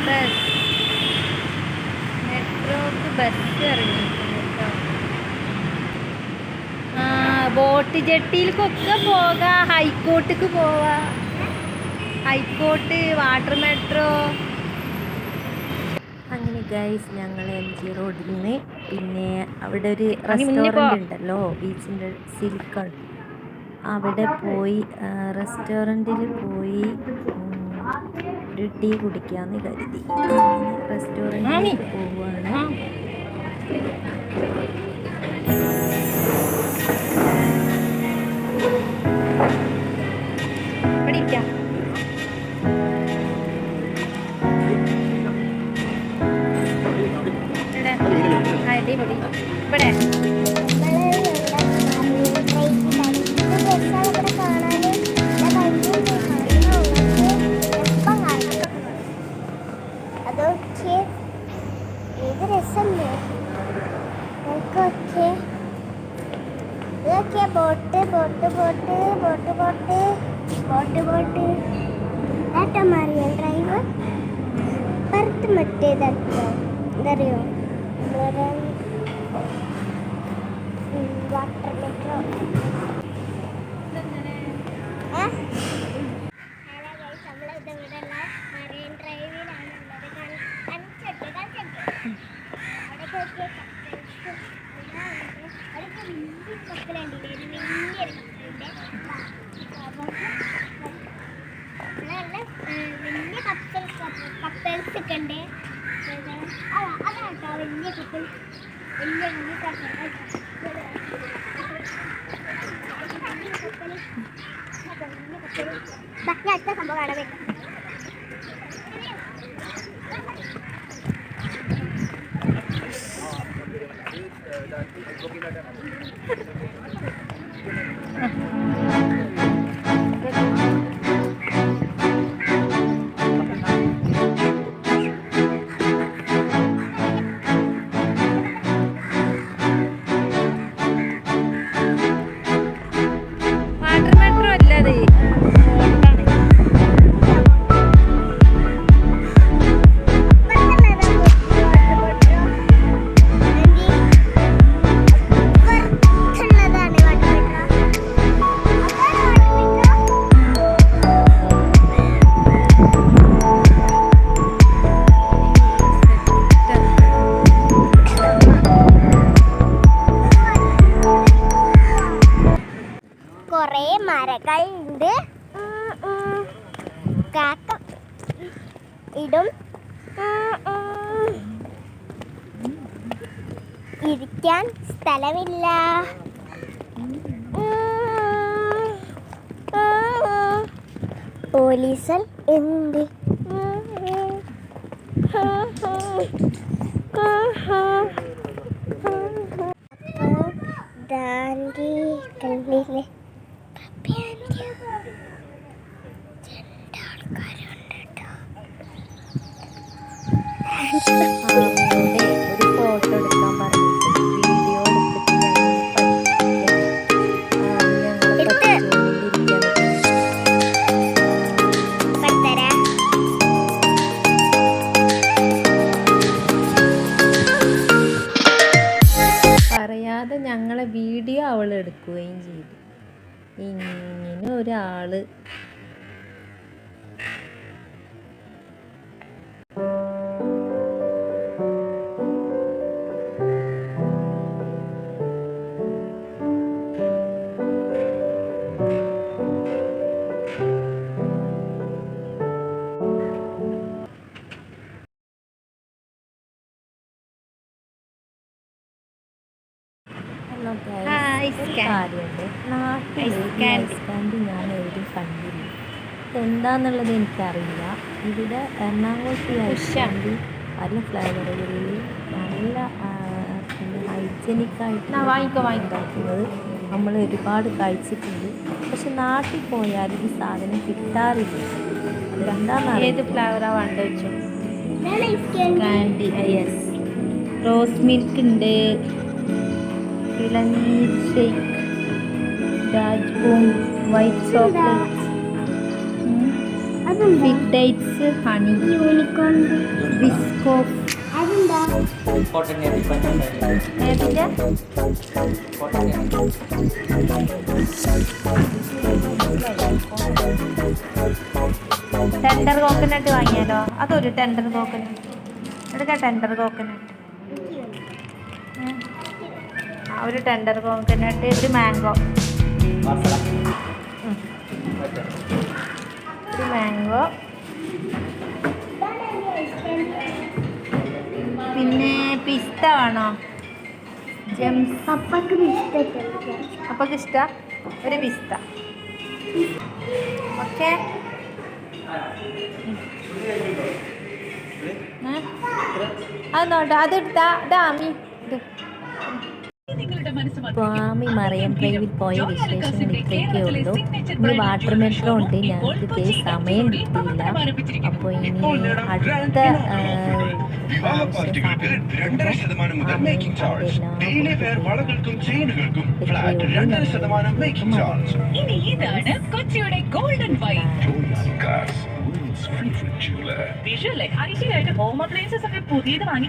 Express മെട്രോക്ക് bus ഇറങ്ങിയിട്ടുണ്ട് കേട്ടോ. Boat ജെട്ടിയിലേക്കൊക്കെ പോകാം, ഹൈക്കോട്ടിക്ക് പോവാ, ഹൈക്കോട്ട്, വാട്ടർ മെട്രോ. അങ്ങനെ ഗൈസ് ഞങ്ങൾ MG റോഡിൽ നിന്ന് പിന്നെ അവിടെ ഒരു റെസ്റ്റോറൻറ്റ് ഉണ്ടല്ലോ ബീച്ചിൻ്റെ സിലിക്കൺ, അവിടെ പോയി റെസ്റ്റോറൻറ്റിൽ പോയി ഒരു ടീ കുടിക്കാമെന്ന് കരുതി റെസ്റ്റോറൻറ്റിലേക്ക് പോവുകയാണ്. അടിപൊളി ഇവിടെ boat boat boat boat boat boat boat data മാറിയ ഡ്രൈവർ പുറത്ത് മറ്റേതോ എന്തറിയോ വാട്ടർ മെട്രോ. മറൈൻ ഡ്രൈവിലാണ് വലിയ കപ്പൽസ് ഒക്കെ ഉണ്ട്. അതാട്ടോ വലിയ കപ്പൽ, വലിയ അടുത്ത സംഭവം കാണാൻ പറ്റും. കുറേ മരങ്ങളുണ്ട്. കാക്ക ഇടും. ഇരിക്കാൻ സ്ഥലമില്ല. പോലീസ് ഉണ്ട്. ദാണ്ടി കണ്ടില്ലേ ഒരു ഫോട്ടോ എടുക്കാൻ പറഞ്ഞിട്ട് വീഡിയോ പറയാതെ ഞങ്ങളെ വീഡിയോ അവൾ എടുക്കുകയും ചെയ്തു. ഇങ്ങനെ ഒരാള് കാര്യമുണ്ട്. നാട്ടിൽ ഐസ്കാൻഡ് ഞാൻ എവിടെയും കണ്ടില്ല. എന്താന്നുള്ളത് എനിക്കറിയില്ല. ഇവിടെ എറണാകുളത്ത് ഐസ്കാൻഡ് പല ഫ്ലേവറുകളിൽ നല്ല ഹൈജനിക്കായിട്ട് ഉണ്ടാക്കുന്നത് നമ്മൾ ഒരുപാട് കഴിച്ചിട്ടുണ്ട്. പക്ഷെ നാട്ടിൽ പോയാൽ ഈ സാധനം കിട്ടാറില്ല. അത് എന്താണെന്ന് ഏത് ഫ്ലേവറാണ് വേണ്ട വെച്ചോ. കാൻഡി, യെസ്, റോസ് മിൽക്ക് ഉണ്ട്, ഇളനീർ shake, Rajbhog, white chocolate, fig dates honey unicorn Biscoff അതെന്താ ഏതിൻ്റെ ടെൻഡർ കോക്കനട്ട് വാങ്ങിയാലോ അതൊരു ടെൻഡർ കോക്കനട്ട് എടുക്കാം ടെൻഡർ കോക്കനട്ട് ഒരു ടെൻഡർ കോക്കനട്ട് ഒരു മാംഗോ ഒരു മാംഗോ പിന്നെ പിസ്ത വേണോ ജെംസ് പപ്പക്ക് അപ്പൊക്ക് ഇഷ്ടം ഒരു പിസ്ത ഓക്കെ അത് നോട്ടോ അതെടുത്താ ഡാമി സ്വാമി മറിയം ഡ്രൈവിൽ പോയ വിശേഷങ്ങൾ ഇത്രയൊക്കെ ഉള്ളൂ. ഇനി വാട്ടർ മെട്രോ ഉണ്ട്. ഞങ്ങൾക്ക് ഇതേ സമയം കിട്ടിയില്ല. അപ്പോൾ ഇനി അടുത്ത കൊച്ചിയുടെ ഗോൾഡൻ വൈൻ. വിഷ്വൽ ഐശ്വര്യമായിട്ട് ഹോം അപ്ലയൻസസ് ഒക്കെ പുതിയത് വാങ്ങി